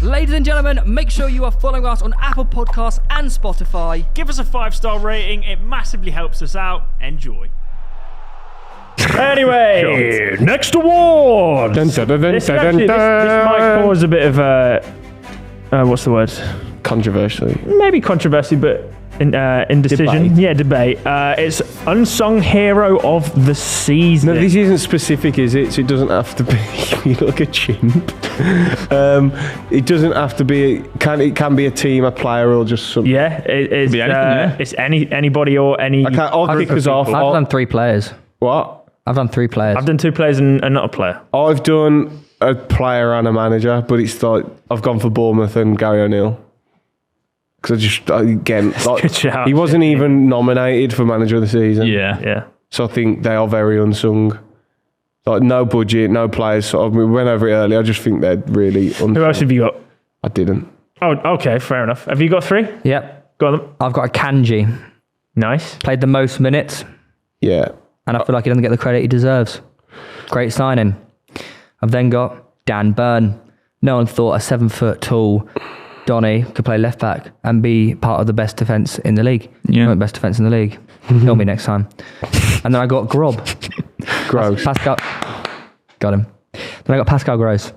Ladies and gentlemen, make sure you are following us on Apple Podcasts and Spotify. Give us a 5-star rating. It massively helps us out. Enjoy. Anyway, next award. This might cause a bit of what's the word? Controversial. Maybe controversy, but indecision. Debate. It's Unsung Hero of the Season. No, this isn't specific, is it? So it doesn't have to be. You look like a chimp. It doesn't have to be. It can be a team, a player, or just something. Yeah, it's anything, it's anybody or any. I'll kick us off. I've done 3 players. What? I've done 3 players. I've done 2 players and not a player. I've done a player and a manager, but it's like I've gone for Bournemouth and Gary O'Neill. Because he wasn't even nominated for manager of the season. Yeah. So I think they are very unsung. Like no budget, no players. So we went over it earlier. I just think they're really unsung. Who else have you got? I didn't. Oh, okay, fair enough. Have you got 3? Yep. Got them. I've got a Kanji. Nice. Played the most minutes. Yeah. And I feel like he doesn't get the credit he deserves. Great signing. I've then got Dan Burn. No one thought a 7-foot tall Donny could play left back and be part of the best defence in the league. Yeah. Best defence in the league. Kill me next time. And then I got Grob. Gross. Pascal. Got him. Then I got Pascal Gross.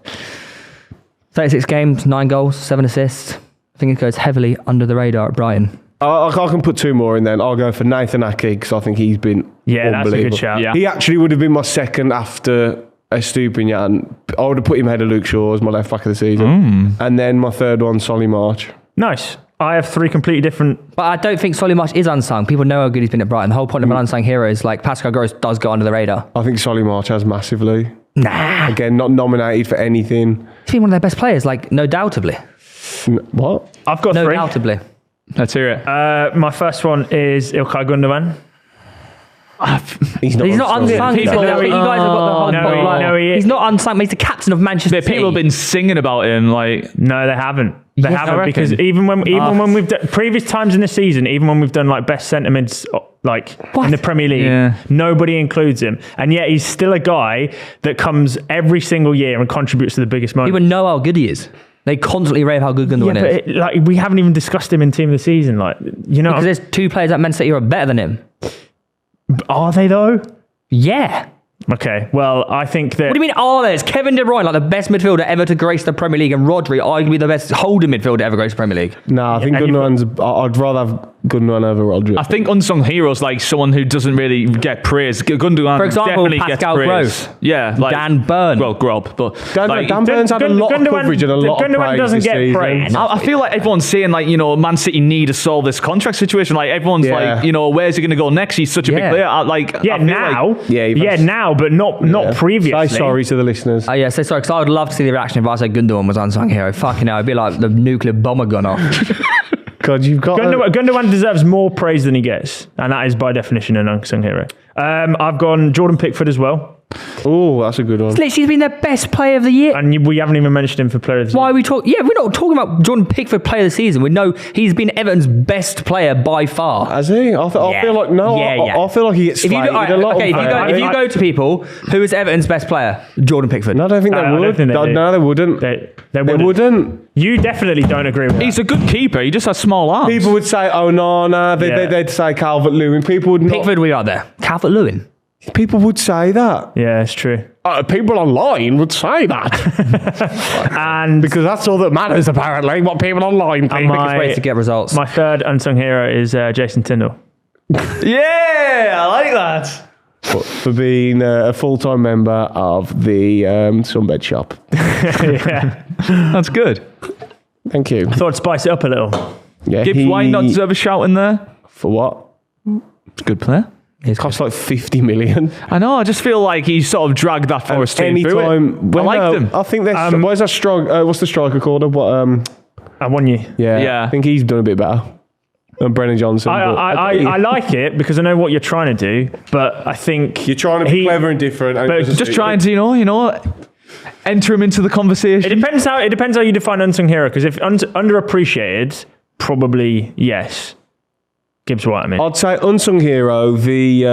36 games, 9 goals, 7 assists. I think it goes heavily under the radar at Brighton. I can put 2 more in then. I'll go for Nathan Ake because I think he's been that's a good unbelievable. shout. Yeah. He actually would have been my second after Estupinian. I would have put him ahead of Luke Shaw as my left back of the season. And then my third one, Solly March. Nice. I have 3 completely different. But I don't think Solly March is unsung. People know how good he's been at Brighton. The whole point of an unsung hero is like Pascal Gross does go under the radar. I think Solly March has massively. Nah. Again, not nominated for anything. He's been one of their best players, like, no doubtably. What? I've got No 3. doubtably. Let's hear it. My first one is Ilkay Gundogan. He's not unsung. People- You guys have got the whole No, he is. He's not unsung, but he's the captain of Manchester City. People have been singing about him, like... No, they haven't. They Yes, I haven't, because reckon. even when we've done previous times in the season, even when we've done like best sentiments like in the Premier League, nobody includes him, and yet he's still a guy that comes every single year and contributes to the biggest moments. People know how good he is. They constantly rave how good Gundogan is. But we haven't even discussed him in team of the season, Because there's 2 players at Man City who are better than him. Are they though? Yeah. Okay, well, I think that... What do you mean, there's Kevin De Bruyne, like the best midfielder ever to grace the Premier League, and Rodri, arguably the best holding midfielder ever grace the Premier League? No, I think Gundogan's... I'd rather have Gundogan over Rodri. I think unsung heroes like someone who doesn't really get praise. Gundogan, For example, definitely Pascal gets Gross. praise. Yeah, like Dan Burn. Well, Grob, but Dan Burn's had a lot of coverage and a lot of praise doesn't this get season. praise. I feel like everyone's saying, like, Man City need to solve this contract situation. Like, everyone's like, where's he going to go next? He's such a big player. Now, but not previously. Say sorry to the listeners. Yeah, say sorry, because I would love to see the reaction if I said Gundogan was unsung hero. Fucking hell, it'd be like the nuclear bomber gone off. God, you've got... Gundogan deserves more praise than he gets, and that is by definition an unsung hero. I've gone Jordan Pickford as well. Oh, that's a good one. He's been their best player of the year. And we haven't even mentioned him for player of the season. Why are we talking? Yeah, we're not talking about Jordan Pickford player of the season. We know he's been Everton's best player by far. Has he? I feel like no. I feel like he gets slated a lot. If you go to people, who is Everton's best player? Jordan Pickford. No, I don't think they would. I don't think they do. No, they wouldn't. They wouldn't. You definitely don't agree with that. He's a good keeper. He just has small arms. People would say, oh, no. They'd say Calvert-Lewin. People would not. Pickford, we are there. Calvert-Lewin. People would say that. Yeah, it's true. People online would say that. And because that's all that matters, apparently, what people online think. Quickest way to get results. My third unsung hero is Jason Tyndall. Yeah, I like that. For being a full-time member of the Sunbed shop. Yeah. That's good. Thank you. I thought I'd spice it up a little. Yeah, Gibbs White not deserve a shout in there? For what? It's a good player. It costs like 50 million. I know, I just feel like he sort of dragged that Forest team through it. I liked him. I think there's... what's that striker? What's the striker called? I won you. Yeah. I think he's done a bit better than Brennan Johnson. I like it because I know what you're trying to do, but I think... You're trying to be clever and different. And but just trying to, enter him into the conversation. It depends how you define unsung hero, because if underappreciated, probably yes. Gibbs White, I mean. I'd say unsung hero, the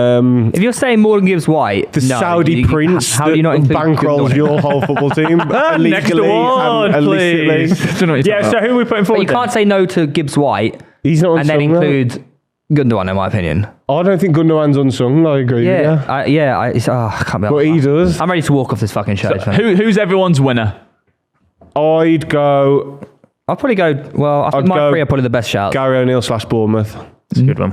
If you're saying more than Gibbs White, Saudi prince how do you not that include bankrolls your whole football team. Next illegally award, and please. illicitly. Yeah, so who are we putting But forward you then? can't say no to Gibbs White He's not and then unsung, though. include Gundogan, in my opinion. I don't think Gundogan's unsung. I agree. Yeah, with you. I can't be. But he does. I'm ready to walk off this fucking show. Who's everyone's winner? I'd go I'll probably go. Well, I think I'd my go three are probably the best shouts. Gary O'Neill / Bournemouth. It's a good one.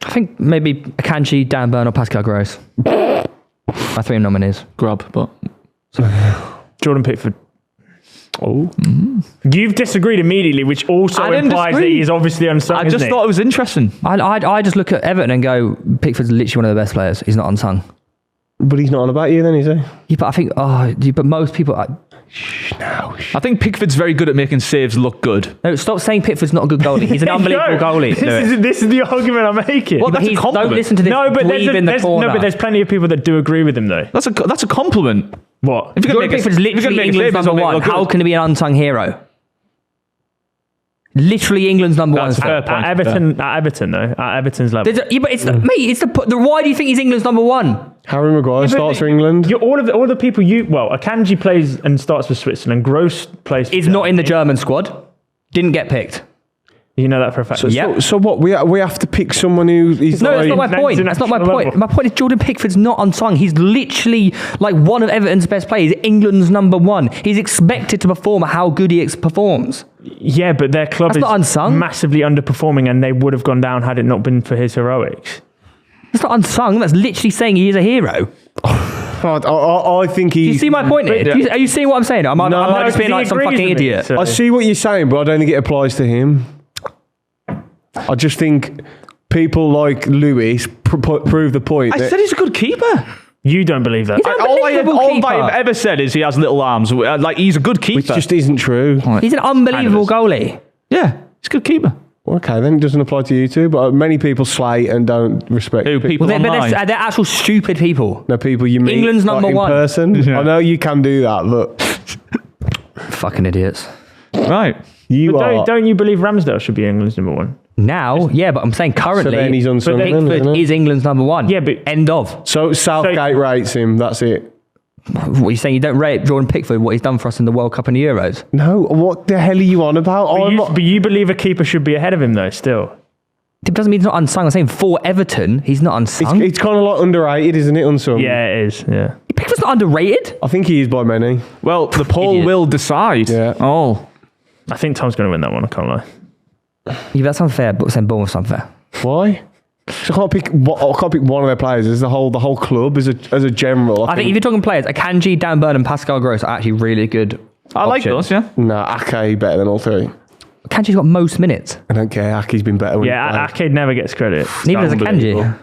I think maybe Akanji, Dan Burn, or Pascal Gross. My three nominees. Grub, but Jordan Pickford. Oh. You've disagreed immediately, which also I didn't implies that disagree. he's obviously unsung, I just thought it was interesting. I just look at Everton and go, Pickford's literally one of the best players. He's not unsung. But he's not on about you then, is he? Yeah, but I think, but most people. I think Pickford's very good at making saves look good. No, stop saying Pickford's not a good goalie. He's an unbelievable goalie. This is the argument I'm making. Well, that's a compliment. Don't listen to this. No, but there's plenty of people that do agree with him though. That's a compliment. What? If you're Jordan gonna make Pickford's if you're gonna literally make a England's save, it's number gonna one. look good. How can he be an unsung hero? Literally England's number one. That's fair point. At Everton though, at Everton's level. Yeah, but it's mate. It's the. Why do you think he's England's number one? Harry Maguire starts for England. All the people Akanji plays and starts for Switzerland. Gross plays. Is not in the German squad. Didn't get picked. You know that for a fact. So what? We have to pick someone who is No, that's not my next point. to That's not my national point. level. My point is Jordan Pickford's not unsung. He's literally like one of Everton's best players. England's number one. He's expected to perform how good he performs. Yeah, but their club That's is not unsung. massively underperforming, and they would have gone down had it not been for his heroics. That's not unsung. That's literally saying he is a hero. I think he. Do you see my point here? Yeah. Are you seeing what I'm saying? Am I just being like some fucking idiot? I see what you're saying, but I don't think it applies to him. I just think people like Lewis prove the point. I that said he's a good keeper. You don't believe that? He's an unbelievable All keeper. I've ever said is he has little arms. Like he's a good keeper. which just isn't true. He's an unbelievable goalie. Yeah, he's a good keeper. Okay, then it doesn't apply to you two, but many people slate and don't respect Who, people But online? they're actual stupid people. No, people you meet England's number in one. person. Yeah. I know you can do that, but Fucking idiots. Right. you But are. don't you believe Ramsdale should be England's number one? Now, yeah, but I'm saying currently, So then he's unsung, but then, Pickford isn't he? is England's number one. Yeah, but- end of. So Southgate rates him. That's it. What are you saying? You don't rate Jordan Pickford what he's done for us in the World Cup and the Euros? No, what the hell are you on about? But you believe a keeper should be ahead of him though, still. It doesn't mean he's not unsung. I'm saying for Everton, he's not unsung. It's kind of like underrated, isn't it? Unsung. Yeah, it is. Yeah. Pickford's not underrated. I think he is by many. Well, the poll Idiot. will decide. Yeah. Oh. I think Tom's going to win that one. I can't lie. Yeah, that's unfair, but saying Bournemouth's unfair. Why? So I can't pick one of their players. There's the whole club as a general. I think if you're talking players, Akanji, Dan Burn, and Pascal Gross are actually really good. I like options. those, yeah. Nah, Ake better than all three. Akanji's got most minutes. I don't care. Ake's been better. When Yeah, Arcade never gets credit. Neither does unbelievable. Akanji.